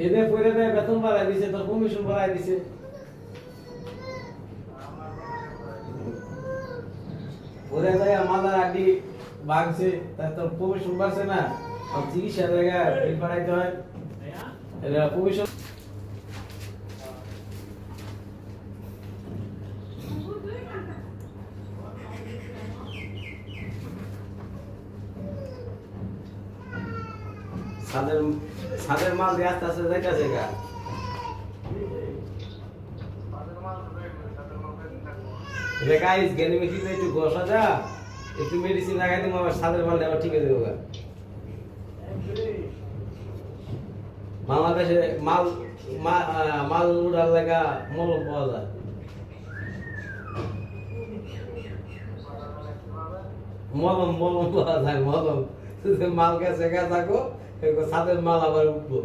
এদের পরে দেয় বেতন বাড়াই দিছে, তোর কমিশন বাড়াই দিছে। পরে দেয় আমাদের আড্ডি ভাগছে, তার তোর কমিশন বাড়ছে না, আর চিকিৎসা জায়গায় বিল বাড়াইতে হয়, এটা কমিশন। ছাদের মাল দিয়ে আস্তে আস্তে যাইতেছে গা। গাইস গেনি মেশিন একটু ঘষা যা, একটু মেডিসিন লাগাই দিম, আবার ছাদের মাল আবার ঠিক হয়ে যাবো গা। বাংলাদেশে মাল উড়ার লাগা মলম পাওয়া যায়। মলম পাওয়া যায়, মলম। মাল গেছে গা থাকো, ছাদের মাল আবার উঠবো।